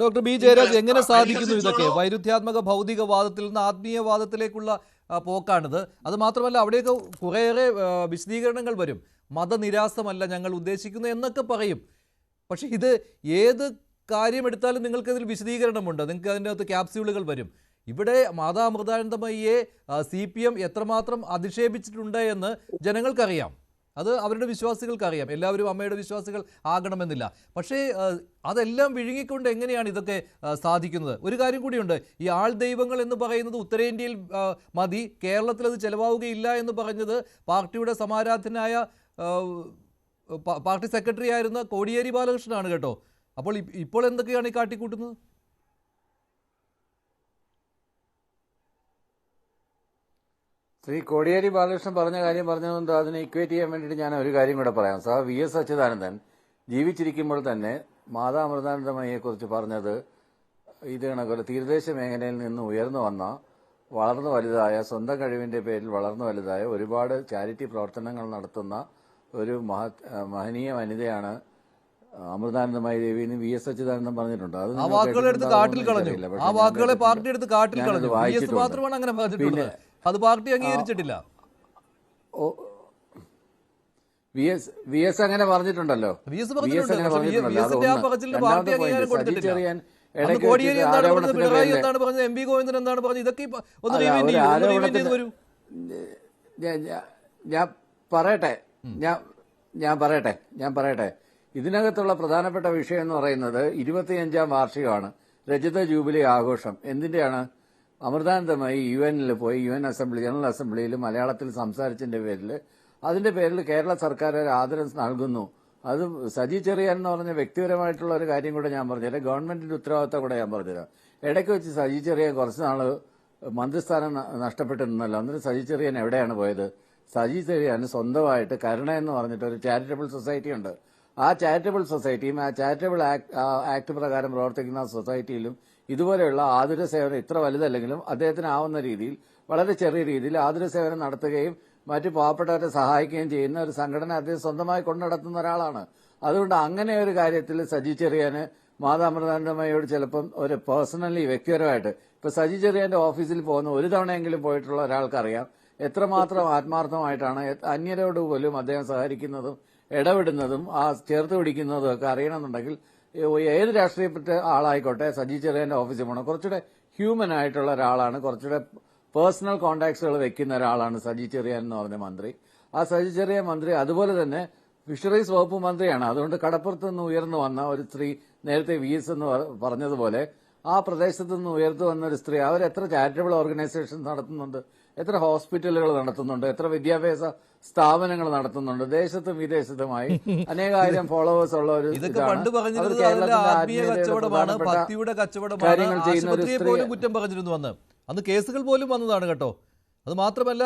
Doctor B Jayaraj, എങ്ങനെ സാധിക്കുന്നു ഇതൊക്കെ? വൈരുദ്ധ്യാത്മക ഭൗതികവാദത്തിൽ നിന്ന് ആത്മീയവാദത്തിലേക്കുള്ള പോക്കാണിത്. അത് മാത്രമല്ല, അവിടെയൊക്കെ കുറേയേറെ വിശദീകരണങ്ങൾ വരും. മതനിരാസമല്ല ഞങ്ങൾ ഉദ്ദേശിക്കുന്നത് എന്നൊക്കെ പറയും. പക്ഷെ ഇത് ഏത് കാര്യമെടുത്താലും നിങ്ങൾക്കതിൽ വിശദീകരണമുണ്ട്, നിങ്ങൾക്ക് അതിൻ്റെ അകത്ത് ക്യാപ്സ്യൂളുകൾ വരും. ഇവിടെ മാതാ അമൃതാനന്ദമയിയെ CPM എത്രമാത്രം അധിക്ഷേപിച്ചിട്ടുണ്ട് എന്ന് ജനങ്ങൾക്കറിയാം. അത് അവരുടെ വിശ്വാസികൾക്കറിയാം. എല്ലാവരും അമ്മയുടെ വിശ്വാസികൾ ആകണമെന്നില്ല. പക്ഷേ അതെല്ലാം വിഴുങ്ങിക്കൊണ്ട് എങ്ങനെയാണ് ഇതൊക്കെ സാധിക്കുന്നത്? ഒരു കാര്യം കൂടിയുണ്ട്. ഈ ആൾ ദൈവങ്ങൾ എന്ന് പറയുന്നത് ഉത്തരേന്ത്യയിൽ മതി, കേരളത്തിൽ അത് ചിലവാവുകയില്ല എന്ന് പറഞ്ഞത് പാർട്ടിയുടെ സമാരാധനായ പാർട്ടി സെക്രട്ടറി ആയിരുന്ന കോടിയേരി ബാലകൃഷ്ണനാണ് കേട്ടോ. അപ്പോൾ ഇപ്പോൾ എന്തൊക്കെയാണ് ഈ കാട്ടിക്കൂട്ടുന്നത്? ശ്രീ കോടിയേരി ബാലകൃഷ്ണൻ പറഞ്ഞ കാര്യം പറഞ്ഞതുകൊണ്ട് അതിനെ ഇക്വേറ്റ് ചെയ്യാൻ വേണ്ടിയിട്ട് ഞാൻ ഒരു കാര്യം കൂടെ പറയാം. സാർ VS അച്യുതാനന്ദൻ ജീവിച്ചിരിക്കുമ്പോൾ തന്നെ മാതാ അമൃതാനന്ദമയിയെക്കുറിച്ച് പറഞ്ഞത് ഇത് കണക്കൊരു തീരദേശ മേഖലയിൽ നിന്ന് ഉയർന്നു വന്ന, വളർന്നു വലുതായ, സ്വന്തം കഴിവിന്റെ പേരിൽ വളർന്നു വലുതായ ഒരുപാട് ചാരിറ്റി പ്രവർത്തനങ്ങൾ നടത്തുന്ന ഒരു മഹനീയ വനിതയാണ് അമൃതാനന്ദമയി ദേവി എന്ന് VS അച്യുതാനന്ദൻ പറഞ്ഞിട്ടുണ്ട്. അത് ആ വാക്കുകളെ എടുത്ത് കാട്ടിൽ കളഞ്ഞു. ആ വാക്കുകളെ പാർട്ടി എടുത്ത് കാട്ടിൽ കളഞ്ഞു. VS മാത്രമാണ് അങ്ങനെ പറഞ്ഞിട്ടുള്ളത്. അത് പാർട്ടി അംഗീകരിച്ചിട്ടില്ല. VS അങ്ങനെ പറഞ്ഞിട്ടുണ്ടല്ലോ. VS പാർട്ടി അംഗീകാരം കൊടുത്തിട്ടില്ല. കോടിയേരി എന്താണ് പറഞ്ഞത്? പിണറായി എന്താണ് പറഞ്ഞത്? MV ഗോവിന്ദൻ എന്താണ് പറഞ്ഞത്? ഇതൊക്കെ ഒന്ന് റിവൈൻഡ് വരൂ. ഞാൻ പറയട്ടെ ഇതിനകത്തുള്ള പ്രധാനപ്പെട്ട വിഷയം എന്ന് പറയുന്നത് 25ാം വാർഷികമാണ്, രജത ജൂബിലി ആഘോഷം. എന്തിന്റെയാണ്? അമൃതാനന്ദമയി UN പോയി ജനറൽ അസംബ്ലിയിൽ മലയാളത്തിൽ സംസാരിച്ചതിന്റെ പേരിൽ, അതിന്റെ പേരിൽ കേരള സർക്കാർ ഒരു ആദരം നൽകുന്നു. അത് സജി ചെറിയാൻ എന്ന് പറഞ്ഞ വ്യക്തിപരമായിട്ടുള്ള ഒരു കാര്യം കൂടെ ഞാൻ പറഞ്ഞുതരാം. ഗവൺമെന്റിന്റെ ഉത്തരവാദിത്തം കൂടെ ഞാൻ പറഞ്ഞുതരാം. ഇടയ്ക്ക് വെച്ച് സജി ചെറിയാൻ കുറച്ച് നാള് മന്ത്രിസ്ഥാനം നഷ്ടപ്പെട്ടു നിന്നല്ലോ. അന്നേരം സജി ചെറിയാൻ എവിടെയാണ് പോയത്? സജി ചെറിയാൻ സ്വന്തമായിട്ട് കരുണ എന്ന് പറഞ്ഞിട്ട് ഒരു ചാരിറ്റബിൾ സൊസൈറ്റി ഉണ്ട്. ആ ചാരിറ്റബിൾ സൊസൈറ്റിയും ആ ചാരിറ്റബിൾ ആക്ട് പ്രകാരം പ്രവർത്തിക്കുന്ന സൊസൈറ്റിയിലും ഇതുപോലെയുള്ള ആതുര സേവനം ഇത്ര വലുതല്ലെങ്കിലും അദ്ദേഹത്തിന് ആവുന്ന രീതിയിൽ വളരെ ചെറിയ രീതിയിൽ ആതുര സേവനം നടത്തുകയും മറ്റു പാവപ്പെട്ടവരെ സഹായിക്കുകയും ചെയ്യുന്ന ഒരു സംഘടന അദ്ദേഹം സ്വന്തമായി കൊണ്ടു നടത്തുന്ന ഒരാളാണ്. അതുകൊണ്ട് അങ്ങനെ ഒരു കാര്യത്തിൽ സജി ചെറിയാന് മാതാ അമൃതാനന്ദമയോട് ചിലപ്പം ഒരു പേഴ്സണലി വ്യക്തിപരമായിട്ട്, ഇപ്പൊ സജി ചെറിയാന്റെ ഓഫീസിൽ പോകുന്ന ഒരു തവണയെങ്കിലും പോയിട്ടുള്ള ഒരാൾക്കറിയാം എത്രമാത്രം ആത്മാർത്ഥമായിട്ടാണ് അന്യരോട് പോലും അദ്ദേഹം സഹകരിക്കുന്നതും ഇടപെടുന്നതും ആ ചേർത്ത് പിടിക്കുന്നതും ഒക്കെ അറിയണമെന്നുണ്ടെങ്കിൽ ഏത് രാഷ്ട്രീയപ്പെട്ട ആളായിക്കോട്ടെ സജി ചെറിയാന്റെ ഓഫീസിൽ പോകണം. കുറച്ചുകൂടെ ഹ്യൂമൻ ആയിട്ടുള്ള ഒരാളാണ്, കുറച്ചുകൂടെ പേഴ്സണൽ കോണ്ടാക്ട്സുകൾ വെക്കുന്ന ഒരാളാണ് സജി ചെറിയാൻ എന്ന് പറഞ്ഞ മന്ത്രി. ആ സജി ചെറിയാൻ മന്ത്രി അതുപോലെ തന്നെ ഫിഷറീസ് വകുപ്പ് മന്ത്രിയാണ്. അതുകൊണ്ട് കടപ്പുറത്ത് നിന്ന് ഉയർന്നു വന്ന ഒരു സ്ത്രീ, നേരത്തെ VS എന്ന് പറഞ്ഞതുപോലെ ആ പ്രദേശത്ത് നിന്ന് ഉയർന്നു വന്ന ഒരു സ്ത്രീ, അവരെത്ര ചാരിറ്റബിൾ ഓർഗനൈസേഷൻ നടത്തുന്നുണ്ട്, എത്ര ഹോസ്പിറ്റലുകൾ നടത്തുന്നുണ്ട്, എത്ര വിദ്യാഭ്യാസ സ്ഥാപനങ്ങൾ നടത്തുന്നുണ്ട്, ദേശത്തും വിദേശത്തുമായി അനേകായിരം ഫോളോവേഴ്സ് ഉള്ള ഒരു കാര്യങ്ങൾ ചെയ്യുന്ന ഒരു സ്ത്രീ. കുറ്റം പറഞ്ഞിരുന്നു അന്ന് കേസുകൾ പോലും വന്നതാണ് കേട്ടോ. അത് മാത്രമല്ല,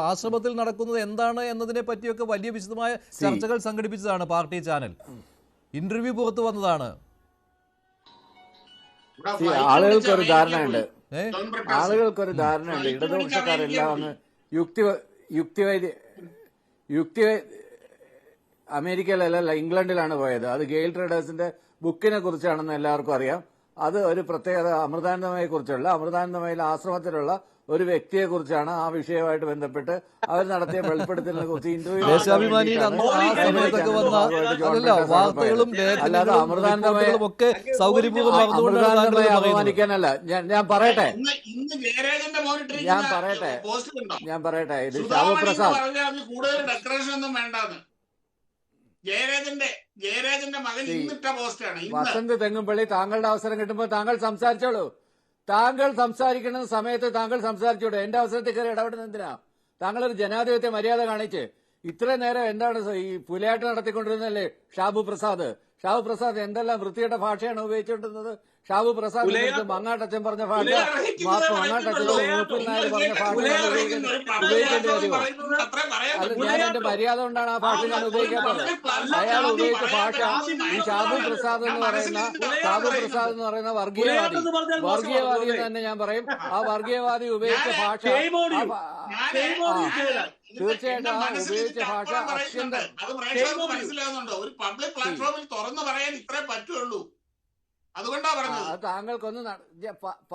ആശ്രമത്തിൽ നടക്കുന്നത് എന്താണ് എന്നതിനെ പറ്റിയൊക്കെ വലിയ വിശദമായ ചർച്ചകൾ സംഘടിപ്പിച്ചതാണ് പാർട്ടി ചാനൽ. ഇന്റർവ്യൂ പുറത്തു വന്നതാണ്. ആളുകൾക്കൊരു ധാരണയുണ്ട് ഇടതുപക്ഷക്കാരെല്ലാം ഒന്ന് യുക്തി അമേരിക്കയിലല്ല ഇംഗ്ലണ്ടിലാണ് പോയത്. അത് ഗെയിൽ ട്രേഡേഴ്സിന്റെ ബുക്കിനെ കുറിച്ചാണെന്ന് എല്ലാവർക്കും അറിയാം. അത് ഒരു പ്രത്യേകത അമൃതാനന്ദമയെ കുറിച്ചുള്ള, അമൃതാനന്ദമയിലെ ആശ്രമത്തിലുള്ള ഒരു വ്യക്തിയെ കുറിച്ചാണ്. ആ വിഷയവുമായിട്ട് ബന്ധപ്പെട്ട് അവർ നടത്തിയ വെളിപ്പെടുത്തലിനെ കുറിച്ച് അല്ലാതെ അമൃതാനന്ദമയെ അപമാനിക്കാനല്ല. ഞാൻ പറയട്ടെ ഇത് ജയരാജന്റെ മകൻ ഇന്നിട്ട പോസ്റ്റാണ്. വസന്ത് തെങ്ങുംപള്ളി, താങ്കളുടെ അവസരം കിട്ടുമ്പോൾ താങ്കൾ സംസാരിച്ചോളൂ. താങ്കൾ സംസാരിക്കുന്ന സമയത്ത് താങ്കൾ സംസാരിച്ചോളൂ. എന്റെ അവസരത്തിൽ കയറി ഇടപെടുന്ന എന്തിനാ? താങ്കളൊരു ജനാധിപത്യ മര്യാദ കാണിച്ച് ഇത്രയും നേരം എന്താണ് ഈ പുലയാട്ട് നടത്തിക്കൊണ്ടിരുന്നല്ലേ ഷാബു പ്രസാദ്? ഷാബു പ്രസാദ് എന്തെല്ലാം വൃത്തികെട്ട ഭാഷയാണ് ഉപയോഗിച്ചുകൊണ്ടിരുന്നത്? ഷാബു പ്രസാദ് മങ്ങാട്ടച്ചൻ പറഞ്ഞ ഭാഷ, മങ്ങാട്ടച്ചൻ മൂപ്പിൽ നായർ പറഞ്ഞ ഭാഷ ഉപയോഗിക്കേണ്ടി വരുമോ? അത് ഞാൻ എന്റെ മര്യാദ കൊണ്ടാണ് ആ ഭാഷ ഞാൻ ഉപയോഗിക്കാത്തത്. അയാൾ ഉപയോഗിച്ച ഭാഷ ഈ ഷാബു പ്രസാദ് എന്ന് പറയുന്ന വർഗീയവാദി തന്നെ ഞാൻ പറയും. ആ വർഗീയവാദി ഉപയോഗിച്ച ഭാഷ, തീർച്ചയായിട്ടും ആ ഉപയോഗിച്ച ഭാഷ മനസ്സിലാകുന്നുണ്ടോ? ഒരു പബ്ലിക് പ്ലാറ്റ്ഫോമിൽ തുറന്നു പറയാൻ ഇത്രേ പറ്റുള്ളൂ. അതുകൊണ്ടാ പറഞ്ഞത്. താങ്കൾക്കൊന്ന്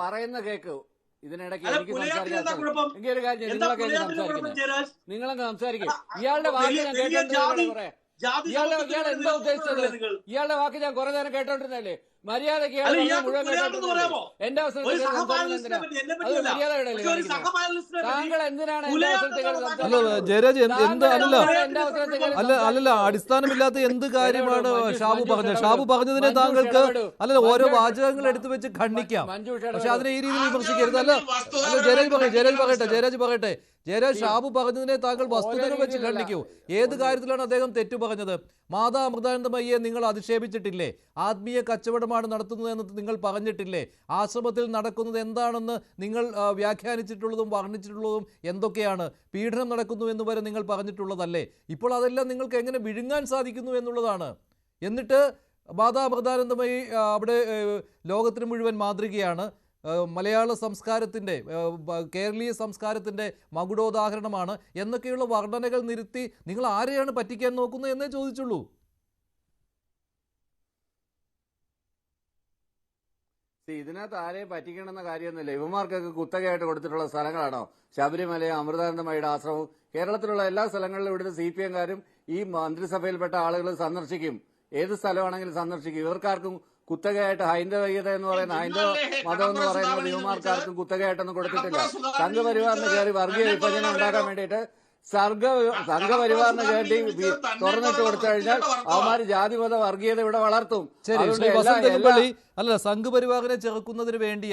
പറയുന്ന കേക്ക്. ഇതിനിടയ്ക്ക് അല്ല, എനിക്ക് പുലയാട്ടിൽ എന്താ സംസാരിക്കാൻ കുഴപ്പം? എനിക്ക് ഒരു കാര്യം, എന്താ നിങ്ങളൊക്കെ പുലയാട്ടിൽ കുഴപ്പം ജയരാജ്? നിങ്ങളങ്ങ് സംസാരിക്കും. ഇയാളുടെ വാക്ക് ഞാൻ വലിയ ജാതി കേട്ടോണ്ടിരുന്നല്ലേ? ജാതി ഇയാൾ സമൂഹത്തിന് എന്താ ഉദ്ദേശിച്ചത്? നിങ്ങൾ ഇയാളുടെ വാക്ക് ഞാൻ കുറെ നേരം കേട്ടോണ്ടിരുന്നല്ലേ? മര്യാദക്ക് അല്ല, ഇയാൾക്ക് പുലയാട്ടെന്ന് പറയാമോ? എന്റെ ഒരു അവസരത്തിൽ സഹപാനലിസ്റ്റിനെ പറ്റി എന്നെ അത് പറ്റിയല്ല. മര്യാദയുടെ പക്ഷെ ഒരു സഹപാനലിസ്റ്റിനെ പറ്റി താങ്കൾ എന്തിനാണ് എന്റെ പുലയാട്ടം അവസരത്തിൽ എന്നുള്ള അല്ല താങ്കൾ ജയരാജ് എന്ത് അല്ലല്ല എന്റെ അവസരത്തിൽ അല്ലല്ല അടിസ്ഥാനമില്ലാത്ത എന്ത് കാര്യമാണ് ഷാബു പറഞ്ഞത്? ഷാബു പറഞ്ഞതിനെ താങ്കൾക്ക് അല്ലല്ല ഓരോ വാചകങ്ങൾ എടുത്തു വെച്ച് ഖണ്ഡിക്കാം, പക്ഷെ അതിനെ ഈ രീതിയിൽ വിമർശിക്കരുത്. അല്ല ജയരാജ് പറയട്ടെ. ജയരാജ് ഷാബു പറഞ്ഞതിനെ താങ്കൾ വസ്തുതകൾ വെച്ച് ഖണ്ഡിക്കൂ. ഏത് കാര്യത്തിലാണ് അദ്ദേഹം തെറ്റു പറഞ്ഞത്? മാതാ അമൃതാനന്ദമയ്യെ നിങ്ങൾ അധിക്ഷേപിച്ചിട്ടില്ലേ? ആത്മീയ കച്ചവടമാണ് നടത്തുന്നതെന്ന് നിങ്ങൾ പറഞ്ഞിട്ടില്ലേ? ആശ്രമത്തിൽ നടക്കുന്നത് എന്താണെന്ന് നിങ്ങൾ വ്യാഖ്യാനിച്ചിട്ടുള്ളതും വർണ്ണിച്ചിട്ടുള്ളതും എന്തൊക്കെയാണ്? പീഡനം നടക്കുന്നു എന്ന് വരെ നിങ്ങൾ പറഞ്ഞിട്ടുള്ളതല്ലേ? ഇപ്പോൾ അതെല്ലാം നിങ്ങൾക്ക് എങ്ങനെ വിഴുങ്ങാൻ സാധിക്കുന്നു എന്നുള്ളതാണ്. എന്നിട്ട് മാതാ അമൃതാനന്ദമയി അവിടെ ലോകത്തിന് മുഴുവൻ മാതൃകയാണ്. മലയാള സംസ്കാരത്തിൻ്റെ കേരളീയ സംസ്കാരത്തിൻ്റെ മകുടോദാഹരണമാണ് എന്നൊക്കെയുള്ള വർണ്ണനകൾ നിരുത്തി നിങ്ങൾ ആരെയാണ് പറ്റിക്കാൻ നോക്കുന്നത് എന്നേ ചോദിച്ചുള്ളൂ. ഇതിനകത്ത് ആരെയും പറ്റിക്കണമെന്ന കാര്യമൊന്നുമില്ല. ഇവന്മാർക്കൊക്കെ കുത്തകയായിട്ട് കൊടുത്തിട്ടുള്ള സ്ഥലങ്ങളാണോ ശബരിമലയും അമൃതാനന്ദമയുടെ ആശ്രമവും? കേരളത്തിലുള്ള എല്ലാ സ്ഥലങ്ങളിലും ഇവിടുത്തെ CPM-കാരും ഈ മന്ത്രിസഭയിൽപ്പെട്ട ആളുകൾ സന്ദർശിക്കും. ഏത് സ്ഥലമാണെങ്കിലും സന്ദർശിക്കും. ഇവർക്കാർക്കും കുത്തകയായിട്ട് ഹൈന്ദവീയത എന്ന് പറയുന്ന ഹൈന്ദവ മതം എന്ന് പറയുന്നത് യുവമാർക്കാർക്കും കുത്തകയായിട്ടൊന്നും കൊടുത്തിട്ടില്ല. സംഘപരിവാറിന് കയറി വർഗീയ വിഭജനം ഉണ്ടാക്കാൻ വേണ്ടിയിട്ട് സംഘപരിവാറിന് വേണ്ടി തുറന്നിട്ട് കൊടുത്തു കഴിഞ്ഞാൽ അവന്മാര് ജാതിമത വർഗീയത ഇവിടെ വളർത്തും. ശരി, ശ്രീ വസന്തൻപള്ളി, അല്ല സംഘപരിവാറിനെ ചെറുക്കുന്നതിന് വേണ്ടി